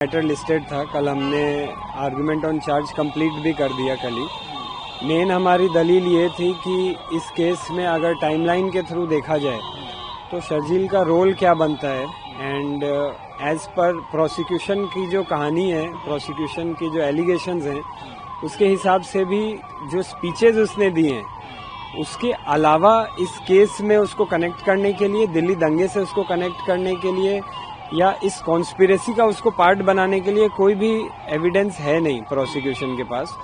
Matter listed था। कल हमने आर्गुमेंट ऑन चार्ज कंप्लीट भी कर दिया कल ही। मेन हमारी दलील ये थी कि इस केस में अगर टाइमलाइन के थ्रू देखा जाए तो शर्जील का रोल क्या बनता है, एंड एज पर प्रोसिक्यूशन की जो कहानी है, प्रोसिक्यूशन की जो एलिगेशंस हैं, उसके हिसाब से भी जो स्पीचेज उसने दिए हैं, उसके अलावा इस केस में उसको कनेक्ट करने के लिए, दिल्ली दंगे से उसको कनेक्ट करने के लिए या इस कॉन्स्पिरेसी का उसको पार्ट बनाने के लिए कोई भी एविडेंस है नहीं प्रोसिक्यूशन के पास।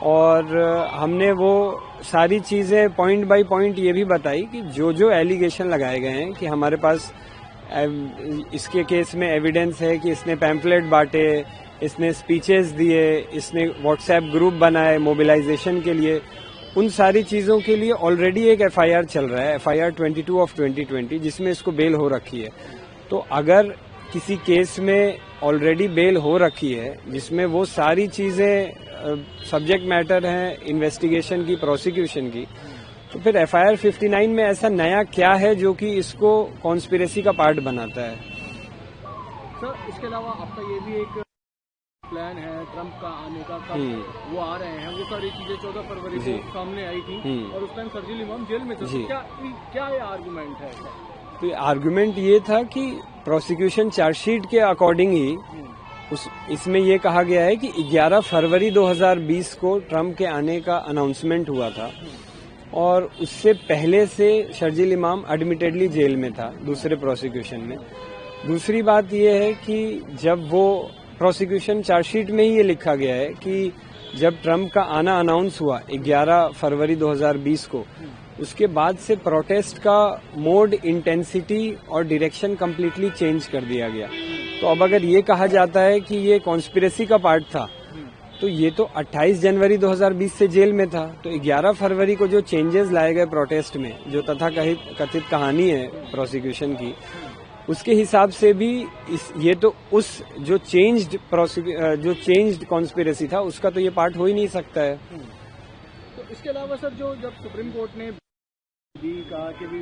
और हमने वो सारी चीजें पॉइंट बाय पॉइंट ये भी बताई कि जो जो एलिगेशन लगाए गए हैं कि हमारे पास इसके केस में एविडेंस है कि इसने पैम्फलेट बांटे, इसने स्पीचेस दिए, इसने व्हाट्सएप ग्रुप बनाए मोबिलाइजेशन के लिए, उन सारी चीजों के लिए ऑलरेडी एक एफआईआर चल रहा है, एफआईआर 22 ऑफ 2020, जिसमें इसको बेल हो रखी है। तो अगर किसी केस में ऑलरेडी बेल हो रखी है जिसमें वो सारी चीजें सब्जेक्ट मैटर है इन्वेस्टिगेशन की, प्रोसिक्यूशन की, तो फिर एफआईआर 59 में ऐसा नया क्या है जो कि इसको कॉन्स्पिरेसी का पार्ट बनाता है। सर, इसके अलावा आपका ये भी एक प्लान है ट्रंप का आने का, कब वो आ रहे हैं, वो सारी चीजें 14 फरवरी को सामने आई थी और उस टाइम शर्जील इमाम जेल में थे। तो क्या ये आर्गुमेंट है? तो आर्गुमेंट ये था कि प्रोसिक्यूशन चार्जशीट के अकॉर्डिंग ही इसमें ये कहा गया है कि 11 फरवरी 2020 को ट्रंप के आने का अनाउंसमेंट हुआ था और उससे पहले से शर्जील इमाम एडमिटेडली जेल में था दूसरे प्रोसिक्यूशन में। दूसरी बात यह है कि जब वो प्रोसिक्यूशन चार्जशीट में ही ये लिखा गया है कि जब ट्रंप का आना अनाउंस हुआ 11 फरवरी 2020 को, उसके बाद से प्रोटेस्ट का मोड, इंटेंसिटी और डायरेक्शन कम्प्लीटली चेंज कर दिया गया। तो अब अगर ये कहा जाता है कि ये कॉन्स्पिरेसी का पार्ट था, तो ये तो 28 जनवरी 2020 से जेल में था। तो 11 फरवरी को जो चेंजेस लाए गए प्रोटेस्ट में, जो तथाकथित कहानी है प्रोसिक्यूशन की, उसके हिसाब से भी ये तो उस जो चेंज्ड कॉन्स्पिरेसी था उसका तो ये पार्ट हो ही नहीं सकता है। तो इसके अलावा सर, जो जब सुप्रीम कोर्ट ने भी कहा कि भी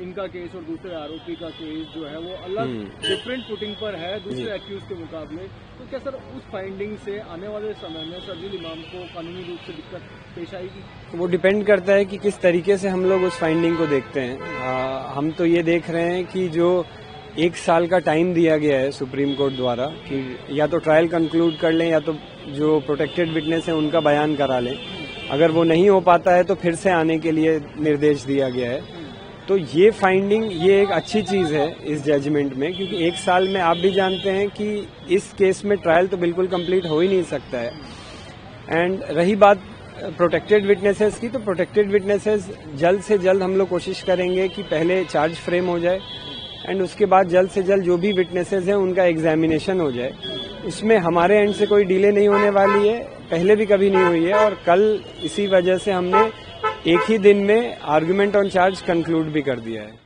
इनका केस और दूसरे आरोपी का केस जो है वो अलग डिफरेंट फुटिंग पर है दूसरे एक्यूज के मुकाबले, तो क्या सर उस फाइंडिंग से आने वाले समय में शर्जील इमाम को कानूनी रूप से दिक्कत पेश आएगी? वो डिपेंड करता है कि किस तरीके से हम लोग उस फाइंडिंग को देखते हैं। हम तो ये देख रहे हैं कि जो 1 साल का टाइम दिया गया है सुप्रीम कोर्ट द्वारा कि या तो ट्रायल कंक्लूड कर लें या तो जो प्रोटेक्टेड विटनेस है उनका बयान करा लें। अगर वो नहीं हो पाता है तो फिर से आने के लिए निर्देश दिया गया है। तो ये फाइंडिंग, ये एक अच्छी चीज है इस जजमेंट में, क्योंकि 1 साल में आप भी जानते हैं कि इस केस में ट्रायल तो बिल्कुल कंप्लीट हो ही नहीं सकता है। एंड रही बात प्रोटेक्टेड विटनेसेस की, तो प्रोटेक्टेड विटनेसेस जल्द से जल्द हम लोग कोशिश करेंगे कि पहले चार्ज फ्रेम हो जाए एंड उसके बाद जल्द से जल्द जो भी विटनेसेस हैं उनका एग्जामिनेशन हो जाए। उसमें हमारे एंड से कोई डिले नहीं होने वाली है, पहले भी कभी नहीं हुई है। और कल इसी वजह से हमने एक ही दिन में आर्गुमेंट ऑन चार्ज कंक्लूड भी कर दिया है।